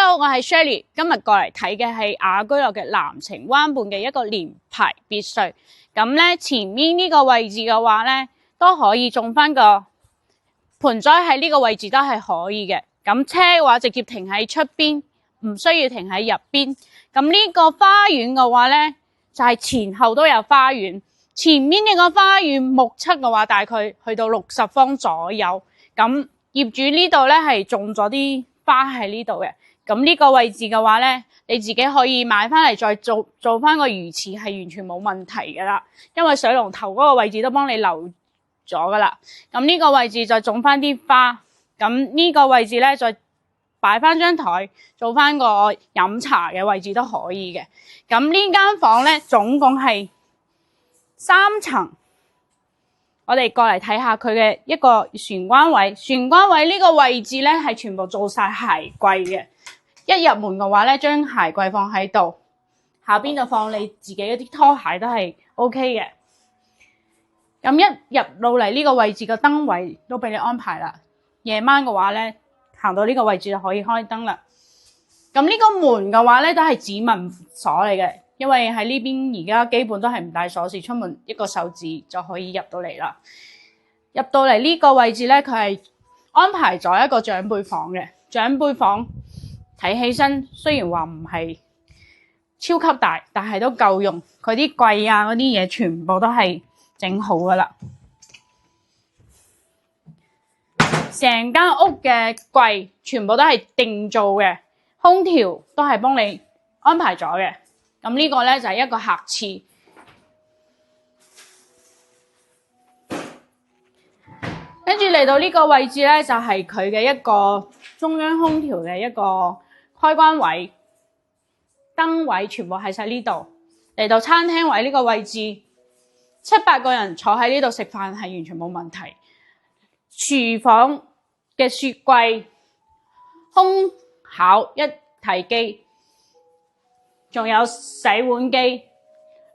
Hello， 我係 Shelly， 今日過嚟睇嘅係雅居樂嘅藍澄灣畔嘅一個連排別墅。咁咧前面呢個位置嘅話咧，都可以種翻個盆栽喺呢個位置都係可以嘅。咁車嘅話直接停喺出邊，唔需要停喺入邊。咁呢個花園嘅話咧，就係前後都有花園。前面呢個花園目測嘅話，大概去到60方左右。咁業主呢度咧係種咗啲花喺呢度嘅。咁呢個位置嘅話咧，你自己可以買翻嚟再做翻個魚池，係完全冇問題噶啦。因為水龍頭嗰個位置都幫你留咗噶啦。咁呢個位置再種翻啲花，咁呢個位置咧再擺翻張台，做翻個飲茶嘅位置都可以嘅。咁呢間房咧總共係3層。我哋過嚟睇下佢嘅一個玄關位。玄關位呢個位置咧係全部做晒鞋櫃嘅。一入門嘅話咧，將鞋櫃放喺度，下邊就放你自己一啲拖鞋都係 OK 嘅。咁一入到嚟呢個位置嘅燈位都俾你安排啦。夜晚嘅話咧，行到呢個位置就可以開燈啦。咁呢個門嘅話咧都係指紋鎖嚟嘅，因為喺呢邊而家基本都係唔帶鎖匙，出門一個手指就可以入到嚟啦。入到嚟呢個位置咧，佢係安排咗一個長輩房嘅。長輩房睇起身雖然話唔係超級大，但係都夠用。佢啲櫃啊嗰啲嘢全部都係整好噶啦。成間屋嘅櫃全部都係定做嘅，空調都係幫你安排咗嘅。咁呢個咧就係一個客廁。跟住嚟到呢個位置咧，就係佢嘅一個中央空調嘅一個開關位，燈位全部喺晒呢度。嚟到餐廳位呢個位置，7-8個人坐喺呢度食飯係完全冇問題。廚房嘅雪櫃、烘烤一體機，仲有洗碗機、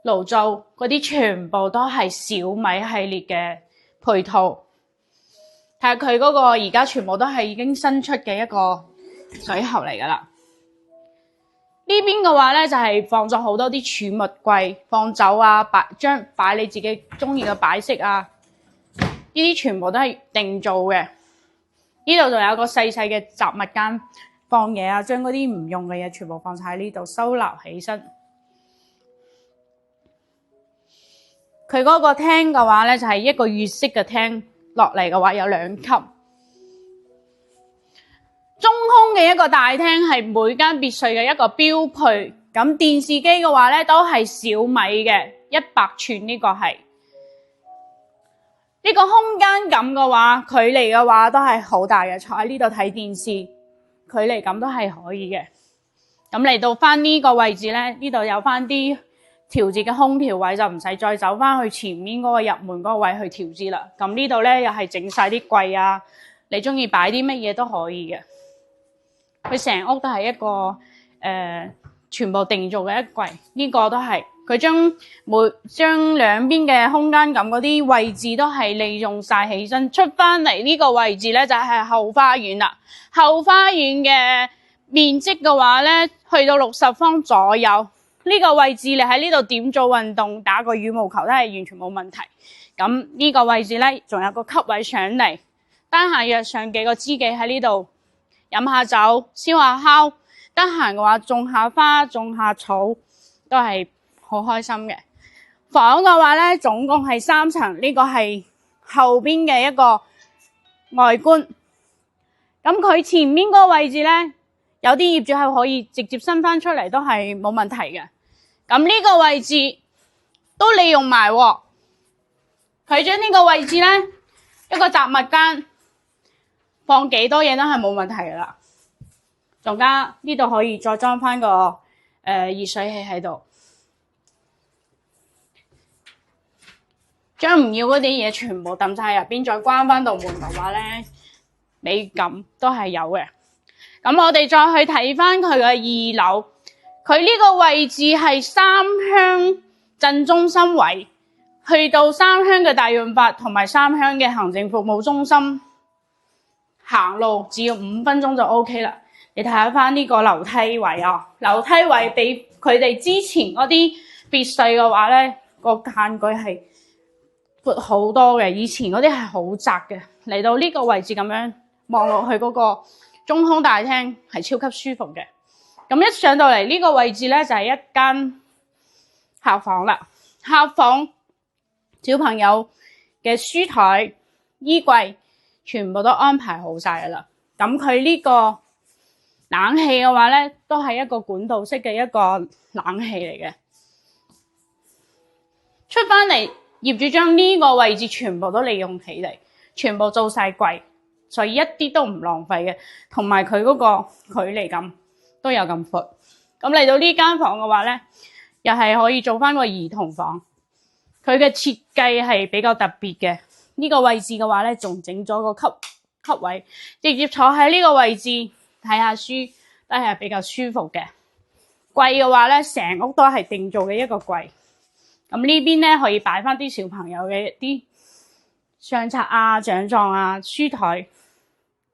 爐灶嗰啲全部都係小米系列嘅配套。睇下佢嗰個而家全部都係已經新出嘅一個水喉嚟噶啦。呢邊嘅話咧就係放咗好多啲儲物櫃，放酒啊，擺你自己中意嘅擺飾啊。呢啲全部都係定做嘅。呢度仲有個細細嘅雜物間，放嘢啊，將嗰啲唔用嘅嘢全部放晒喺呢度收納起身。佢嗰個廳嘅話咧就係一個粵式嘅廳，落嚟嘅話有2級。中空嘅一個大廳係每間別墅嘅一個標配。咁電視機嘅話咧都係小米嘅100寸，呢個係呢個空間感嘅話，距離嘅話都係好大嘅。坐喺呢度睇電視，距離感都係可以嘅。咁嚟到翻呢個位置咧，呢度有翻啲調節嘅空調位，就唔使再走翻去前面嗰個入門嗰個位去調節啦。咁呢度咧又係整晒啲櫃啊，你中意擺啲乜嘢都可以嘅。佢成屋都係一個全部定做嘅一櫃，呢個都係佢將兩邊嘅空間感嗰啲位置都係利用晒起身。出翻嚟呢個位置咧就係後花園啦。後花園嘅面積嘅話咧，去到60方左右。呢個位置你喺呢度點做運動，打個羽毛球都係完全冇問題。咁呢個位置咧仲有個級位上嚟，得閒約上幾個知己喺呢度飲下酒、燒下烤，得閒嘅話種下花、種下草都係好開心嘅。房嘅話咧總共係3層，呢個係後邊嘅一個外觀。咁佢前面嗰個位置咧，有啲業主係可以直接伸翻出嚟，都係冇問題嘅。咁呢個位置都利用埋，佢將呢個位置咧一個雜物間，放幾多嘢都係冇問題噶啦。仲加呢度可以再裝翻個熱水器喺度，將唔要嗰啲嘢全部抌晒入邊，再關翻道門嘅話咧，美感都係有嘅。咁我哋再去睇翻佢嘅2樓，佢呢個位置係三鄉鎮中心位，去到三鄉嘅大潤發同埋三鄉嘅行政服務中心，行路只要5分鐘就 OK 啦。你睇下翻呢個樓梯位啊，樓梯位比佢哋之前嗰啲別墅嘅話咧，個間距係闊好多嘅。以前嗰啲係好窄嘅，嚟到呢個位置咁樣望落去嗰個中空大廳係超級舒服嘅。咁一上到嚟呢個位置咧，就係一間客房啦。客房小朋友嘅書台、衣櫃全部都安排好晒噶啦。咁佢呢個冷氣嘅話咧，都係一個管道式嘅一個冷氣嚟嘅。出翻嚟，業主將呢個位置全部都利用起嚟，全部做晒櫃，所以一啲都唔浪費嘅。同埋佢嗰個距離感都有咁闊。咁嚟到呢間房嘅話咧，又係可以做翻個兒童房。佢嘅設計係比較特別嘅。呢個位置嘅話咧，仲整咗個級位，直接坐喺呢個位置睇下書都係比較舒服嘅。櫃嘅話咧，成屋都係定做嘅一個櫃。咁呢邊咧可以擺翻啲小朋友嘅一啲相冊啊、獎狀啊、書台，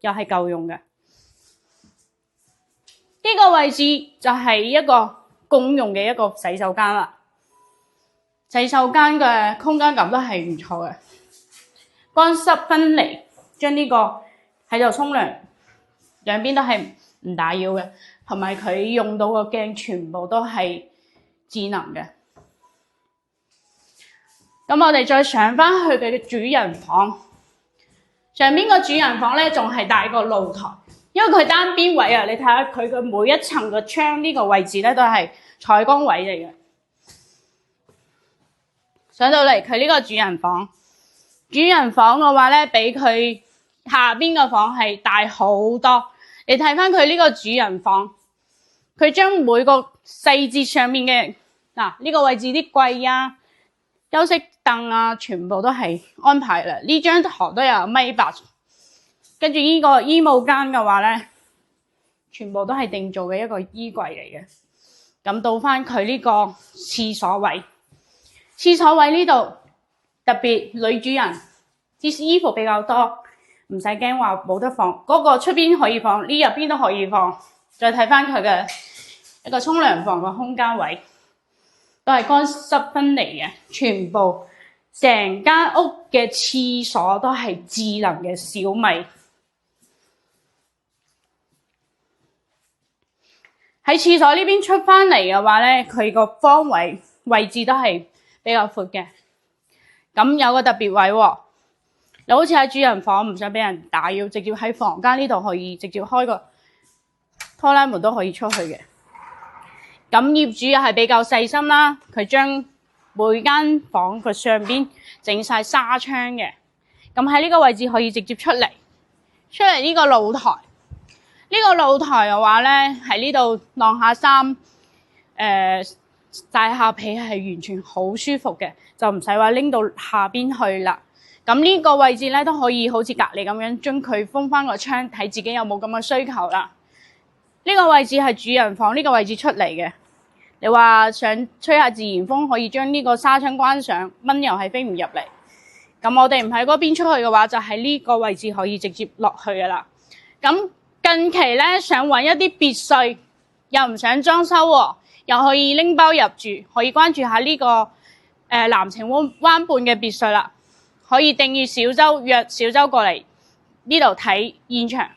又係夠用嘅。呢個位置就係一個公用嘅一個洗手間啦。洗手間嘅空間感都係唔錯嘅，乾濕分離，將呢個喺度沖涼，兩邊都係唔打擾嘅，同埋佢用到個鏡全部都係智能嘅。咁我哋再上翻去佢嘅主人房，上邊個主人房咧仲係帶個露台，因為佢單邊位啊，你睇下佢嘅每一層嘅窗呢個位置咧都係採光位嚟嘅。上到嚟佢呢個主人房，主人房嘅話咧，比佢下邊嘅房係大好多。你睇翻佢呢個主人房，佢將每個細節上面嘅呢個位置啲櫃啊、休息凳啊，全部都係安排啦。呢張台都有1.8米，跟住呢個衣帽間嘅話咧，全部都係定做嘅一個衣櫃嚟嘅。咁到翻佢呢個廁所位。廁所位呢度特別女主人啲衣服比較多，唔使驚話冇得放。嗰個出邊可以放，呢入邊都可以放。再睇翻佢嘅一個沖涼房個空間位，都係乾濕分離嘅。全部成間屋嘅廁所都係智能嘅小米。喺廁所呢邊出翻嚟嘅話咧，佢個方位置都係比較闊嘅。咁有個特別位喎，你好似喺主人房唔想俾人打擾，直接喺房間呢度可以直接開個拖拉門都可以出去嘅。咁業主又係比較細心啦，佢將每間房佢上邊整晒紗窗嘅。咁喺呢個位置可以直接出嚟呢個露台。呢個露台嘅話咧，喺呢度晾下衫，曬下被係完全好舒服嘅，就唔使話拎到下邊去啦。咁呢個位置咧都可以好似隔離咁樣，將佢封翻個窗，睇自己有冇咁嘅需求啦。呢個位置係主人房呢個位置出嚟嘅。你話想吹下自然風，可以將呢個紗窗關上，蚊又係飛唔入嚟。咁我哋唔喺嗰邊出去嘅話，就喺呢個位置可以直接落去噶啦。咁近期咧想揾一啲別墅，又唔想裝修喎，又可以拎包入住，可以關注下呢個藍澄灣畔嘅別墅啦。可以訂閱小周，約小周過嚟呢度睇現場。